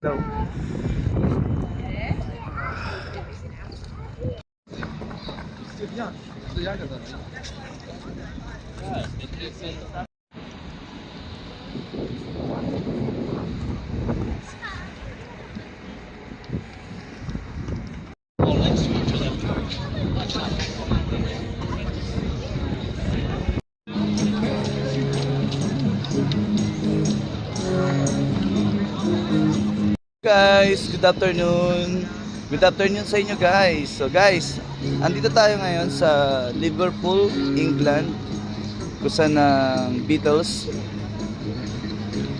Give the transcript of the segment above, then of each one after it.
Go. Guys, good afternoon. Good afternoon sa inyo guys. So guys, andito tayo ngayon sa Liverpool, England. Kusan ng Beatles.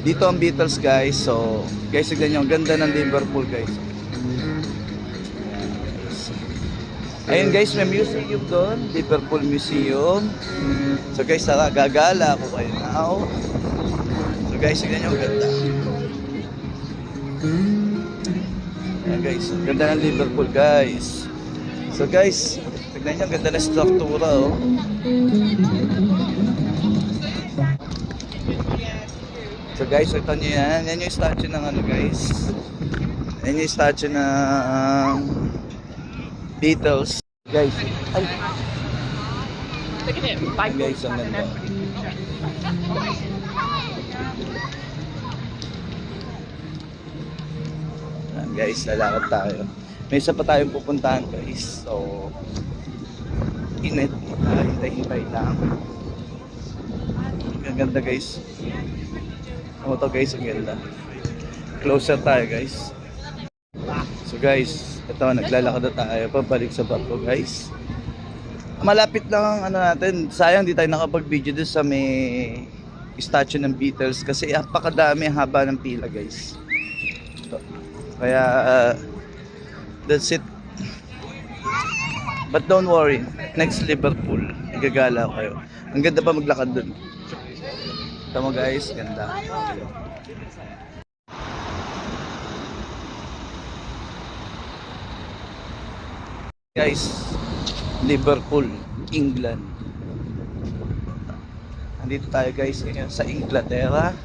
Dito ang Beatles guys. So guys, tignan nyo, ang ganda ng Liverpool guys. Ayun guys, may museum doon, Liverpool Museum. So guys, tara, gagala ako kayo now. So guys, tignan nyo, ang ganda. Ayan guys, ang ganda ng Liverpool guys. So guys, tignan nyo, ang ganda ng struktura oh. So guys, ito nyo yan. Yan yung statue ng ano guys. Yan yung statue ng Beatles. Guys, ay. Guys, ang ganda. Guys, lalakad tayo. May isa pa tayong pupuntahan guys. So, hintay-hintay lang. Ang ganda guys. Ano to guys, ang ganda. Closer tayo guys. So guys, ito, naglalakad na tayo. Pabalik sa barko guys. Malapit lang ang ano natin. Sayang di tayo nakapag-video doon sa may statue ng Beatles. Kasi apakadami, haba ng pila guys. Ito. Kaya that's it. But don't worry, next Liverpool igagala ko kayo. Ang ganda pa maglakad dun. Tama guys, ganda. Guys, Liverpool, England. Andito tayo guys ngayon sa Inglaterra.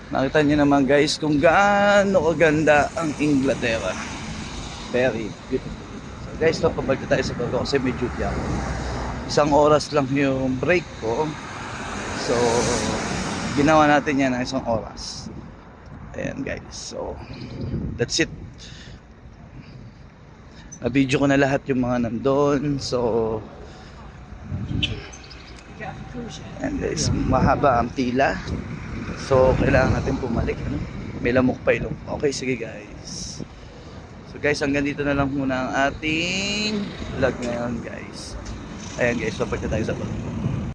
Nakita niyo naman guys kung gaano kaganda ang Inglaterra. Very beautiful. So guys, pabalik tayo sa bago kasi may duty ako. 1 oras lang yung break ko. So, ginawa natin yan ng 1 oras. Ayan guys. So, that's it. Na-video ko na lahat yung mga nandun. So, ayan guys, mahaba ang pila. So, kailangan natin bumalik. Ano? May lamok pa ilong. Okay, sige guys. So guys, hanggang dito na lang muna ang ating vlog ngayon guys. Ayan guys, papagka tayo sa vlog.